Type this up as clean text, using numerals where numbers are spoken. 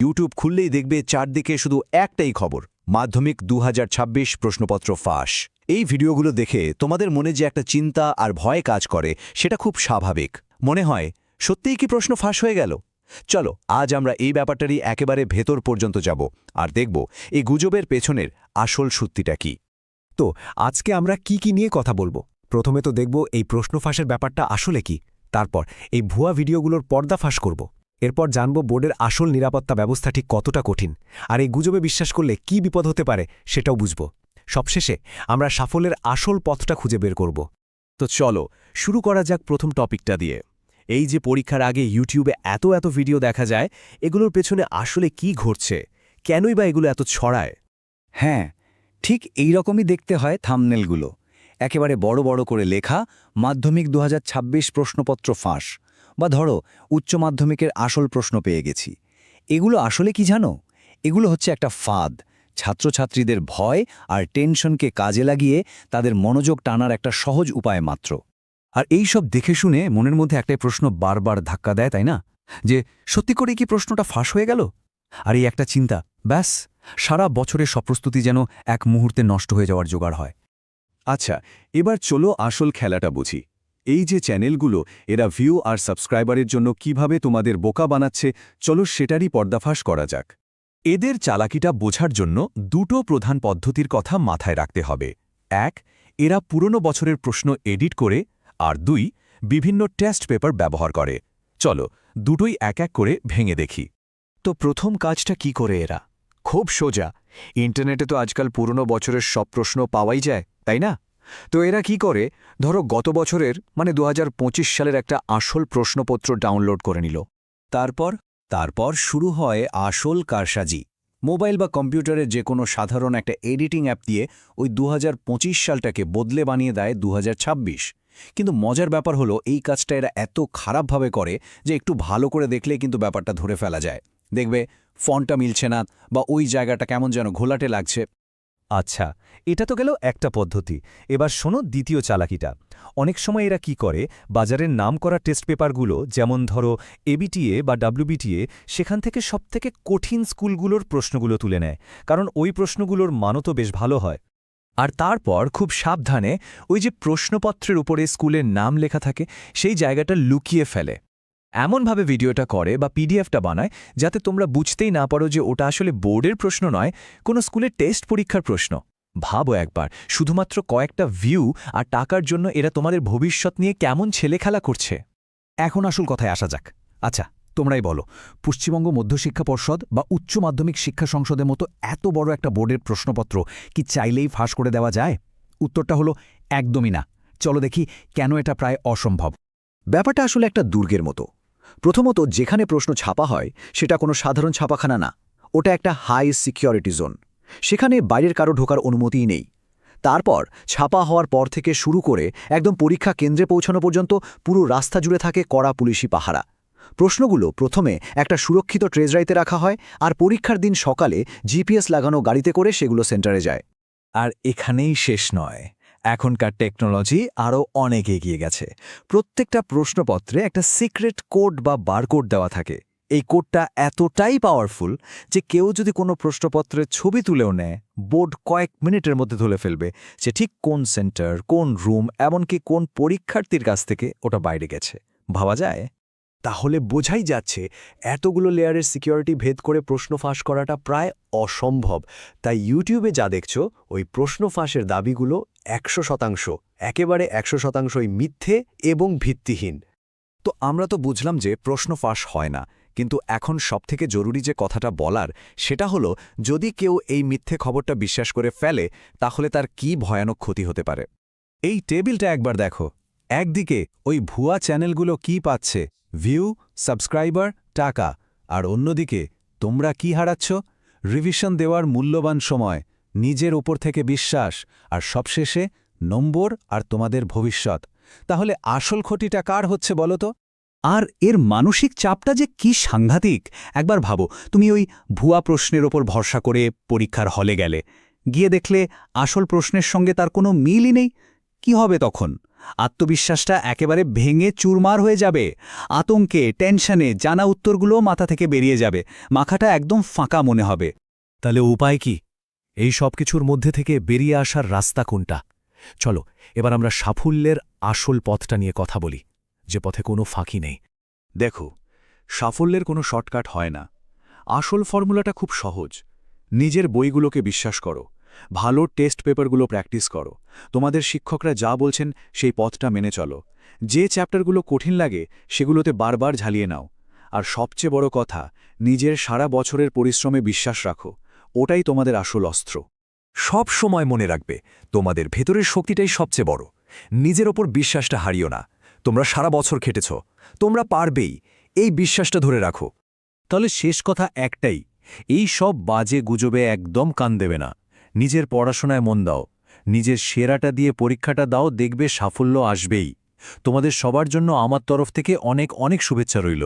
YouTube খুললেই দেখবে চারদিকে শুধু একটাই খবর, মাধ্যমিক 2026 প্রশ্নপত্র ফাঁস। এই ভিডিওগুলো দেখে তোমাদের মনে যে একটা চিন্তা আর ভয় কাজ করে সেটা খুব স্বাভাবিক। মনে হয় সত্যিই কি প্রশ্ন ফাঁস হয়ে গেল? চলো আজ আমরা এই ব্যাপারটারই একেবারে ভেতর পর্যন্ত যাব আর দেখব এই গুজবের পেছনের আসল সত্যিটা কি। তো আজকে আমরা কি নিয়ে কথা বলবো? প্রথমে তো দেখব এই প্রশ্ন ফাঁসের ব্যাপারটা আসলে কি, তারপর এই ভুয়া ভিডিওগুলোর পর্দাফাঁস করব, এরপর জানব বোর্ডের আসল নিরাপত্তা ব্যবস্থা ঠিক কতটা কঠিন, আর এই গুজবে বিশ্বাস করলে কি বিপদ হতে পারে সেটাও বুঝব। সবশেষে আমরা সাফল্যের আসল পথটা খুঁজে বের করব। তো চলো শুরু করা যাক প্রথম টপিকটা দিয়ে। এই যে পরীক্ষার আগে ইউটিউবে এত ভিডিও দেখা যায়, এগুলোর পেছনে আসলে কি ঘটছে, কেনই বা এগুলো এত ছড়ায়? হ্যাঁ, ঠিক এই রকমই দেখতে হয় থাম্বনেলগুলো। একেবারে বড় বড় করে লেখা মাধ্যমিক 2026 প্রশ্নপত্র ফাঁস, বা ধরো উচ্চ মাধ্যমিকের আসল প্রশ্ন পেয়ে গেছি। এগুলো আসলে কি জানো? এগুলো হচ্ছে একটা ফাঁদ, ছাত্রছাত্রীদের ভয় আর টেনশনকে কাজে লাগিয়ে তাদের মনোযোগ টানার একটা সহজ উপায় মাত্র। আর এই সব দেখে শুনে মনের মধ্যে একটাই প্রশ্ন বারবার ধাক্কা দেয়, তাই না? যে সত্যি করে কি প্রশ্নটা ফাঁস হয়ে গেল? আর এই একটা চিন্তা, ব্যাস সারা বছরের সব প্রস্তুতি যেন এক মুহূর্তে নষ্ট হয়ে যাওয়ার জোগাড় হয়। আচ্ছা, এবার চলো আসল খেলাটা বুঝি। এই যে চ্যানেলগুলো, এরা ভিউ আর সাবস্ক্রাইবারের জন্য কিভাবে তোমাদের বোকা বানাচ্ছে, চলো সেটারই পর্দাফাঁস করা যাক। এদের চালাকিটা বোঝার জন্য দুটো প্রধান পদ্ধতির কথা মাথায় রাখতে হবে। এক, এরা পুরনো বছরের প্রশ্ন এডিট করে, আর দুই, বিভিন্ন টেস্ট পেপার ব্যবহার করে। চলো দুটোই এক এক করে ভেঙে দেখি। তো প্রথম কাজটা কি করে এরা? খুব সোজা। ইন্টারনেটে তো আজকাল পুরনো বছরের সব প্রশ্ন পাওয়াই যায়, তাই না? তো এরা কি করে, ধরো গত বছরের মানে 2025 সালের একটা আসল প্রশ্নপত্র ডাউনলোড করে নিল। তারপর শুরু হয় আসল কারসাজি। মোবাইল বা কম্পিউটারের যে কোনো সাধারণ একটা এডিটিং অ্যাপ দিয়ে ওই 2025 সালটাকে বদলে বানিয়ে দেয় 2026। কিন্তু মজার ব্যাপার হলো এই কাজটা এরা এত খারাপভাবে করে যে একটু ভালো করে দেখলে কিন্তু ব্যাপারটা ধরে ফেলা যায়। দেখবে ফন্টটা মিলছে না, বা ওই জায়গাটা কেমন যেন ঘোলাটে লাগছে। আচ্ছা, এটা তো গেল একটা পদ্ধতি। এবার শোনো দ্বিতীয় চালাকিটা। অনেক সময় এরা কি করে, বাজারের নাম করা টেস্ট পেপারগুলো, যেমন ধরো এবিটিএ বা ডাব্লিউবিটিএ, সেখান থেকে সবথেকে কঠিন স্কুলগুলোর প্রশ্নগুলো তুলে নেয়, কারণ ওই প্রশ্নগুলোর মানও তো বেশ ভালো হয়। আর তারপর খুব সাবধানে ওই যে প্রশ্নপত্রের উপরে স্কুলের নাম লেখা থাকে সেই জায়গাটা লুকিয়ে ফেলে। এমনভাবে ভিডিওটা করে বা পিডিএফটা বানায় যাতে তোমরা বুঝতেই না পারো যে ওটা আসলে বোর্ডের প্রশ্ন নয়, কোনো স্কুলের টেস্ট পরীক্ষার প্রশ্ন। ভাবো একবার, শুধুমাত্র কয়েকটা ভিউ আর টাকার জন্য এরা তোমাদের ভবিষ্যৎ নিয়ে কেমন ছেলেখেলা করছে। এখন আসল কথায় আসা যাক। আচ্ছা, তোমরাই বলো, পশ্চিমবঙ্গ মধ্যশিক্ষা পর্ষদ বা উচ্চ মাধ্যমিক শিক্ষা সংসদের মতো এত বড় একটা বোর্ডের প্রশ্নপত্র কি চাইলেই ফাঁস করে দেওয়া যায়? উত্তরটা হলো একদমই না। চলো দেখি কেন এটা প্রায় অসম্ভব। ব্যাপারটা আসলে একটা দুর্গের মতো। প্রথমত, যেখানে প্রশ্ন ছাপা হয় সেটা কোনো সাধারণ ছাপাখানা না, ওটা একটা হাই সিকিউরিটি জোন। সেখানে বাইরের কারো ঢোকার অনুমতিই নেই। তারপর ছাপা হওয়ার পর থেকে শুরু করে একদম পরীক্ষা কেন্দ্রে পৌঁছানো পর্যন্ত পুরো রাস্তা জুড়ে থাকে কড়া পুলিশি পাহারা। প্রশ্নগুলো প্রথমে একটা সুরক্ষিত ট্রেজারিতে রাখা হয়, আর পরীক্ষার দিন সকালে জিপিএস লাগানো গাড়িতে করে সেগুলো সেন্টারে যায়। আর এখানেই শেষ নয়, এখনকার টেকনোলজি আরও অনেক এগিয়ে গেছে। প্রত্যেকটা প্রশ্নপত্রে একটা সিক্রেট কোড বা বারকোড দেওয়া থাকে। এই কোডটা এতটাই পাওয়ারফুল যে কেউ যদি কোনো প্রশ্নপত্রের ছবি তুলেও নেয়, বোর্ড কয়েক মিনিটের মধ্যে ধরে ফেলবে যে ঠিক কোন সেন্টার, কোন রুম, এমনকি কোন পরীক্ষার্থীর কাছ থেকে ওটা বাইরে গেছে। ভাবা যায়? তাহলে বোঝাই যাচ্ছে এতগুলো লেয়ারের সিকিউরিটি ভেদ করে প্রশ্ন ফাঁস করাটা প্রায় অসম্ভব। তাই ইউটিউবে যা দেখছো ওই প্রশ্ন ফাঁসের দাবিগুলো 100%, একেবারে 100%ই মিথ্যে এবং ভিত্তিহীন। তো আমরা তো বুঝলাম যে প্রশ্ন ফাঁস হয় না, কিন্তু এখন সবথেকে জরুরি যে কথাটা বলার সেটা হলো, যদি কেউ এই মিথ্যে খবরটা বিশ্বাস করে ফেলে তাহলে তার কি ভয়ানক ক্ষতি হতে পারে। এই টেবিলটা একবার দেখো। একদিকে ওই ভুয়া চ্যানেলগুলো কি পাচ্ছে, ভিউ, সাবস্ক্রাইবার, টাকা, আর অন্যদিকে তোমরা কি হারাচ্ছ? রিভিশন দেওয়ার মূল্যবান সময়, নিজের ওপর থেকে বিশ্বাস, আর সবশেষে নম্বর আর তোমাদের ভবিষ্যৎ। তাহলে আসল ক্ষতিটা কার হচ্ছে বলো তো? আর এর মানসিক চাপটা যে কি সাংঘাতিক একবার ভাবো। তুমি ওই ভুয়া প্রশ্নের ওপর ভরসা করে পরীক্ষার হলে গেলে, গিয়ে দেখলে আসল প্রশ্নের সঙ্গে তার কোনো মিলই নেই। কি হবে তখন? আত্মবিশ্বাসটা একেবারে ভেঙে চুরমার হয়ে যাবে। আতঙ্কে, টেনশনে জানা উত্তরগুলো মাথা থেকে বেরিয়ে যাবে, মাথাটা একদম ফাঁকা মনে হবে। তাহলে উপায় কি? এই সব কিছুর মধ্যে থেকে বেরিয়ে আসার রাস্তা কোনটা? চলো এবার আমরা সাফল্যের আসল পথটা নিয়ে কথা বলি, যে পথে কোনো ফাঁকি নেই। দেখো, সাফল্যের কোনো শর্টকাট হয় না। আসল ফর্মুলাটা খুব সহজ। নিজের বইগুলোকে বিশ্বাস করো, ভালো টেস্ট পেপারগুলো প্র্যাকটিস করো, তোমাদের শিক্ষকরা যা বলছেন সেই পথটা মেনে চলো, যে চ্যাপ্টারগুলো কঠিন লাগে সেগুলোতে বারবার ঝালিয়ে নাও, আর সবচেয়ে বড় কথা, নিজের সারা বছরের পরিশ্রমে বিশ্বাস রাখো। ওটাই তোমাদের আসল অস্ত্র। সব সময় মনে রাখবে, তোমাদের ভেতরের শক্তিটাই সবচেয়ে বড়। নিজের ওপর বিশ্বাসটা হারিও না। তোমরা সারা বছর খেটেছ, তোমরা পারবেই, এই বিশ্বাসটা ধরে রাখো। তাহলে শেষ কথা একটাই, এই সব বাজে গুজবে একদম কান দেবে না। নিজের পড়াশোনায় মন দাও, নিজের সেরাটা দিয়ে পরীক্ষাটা দাও, দেখবে সাফল্য আসবেই। তোমাদের সবার জন্য আমার তরফ থেকে অনেক অনেক শুভেচ্ছা রইল।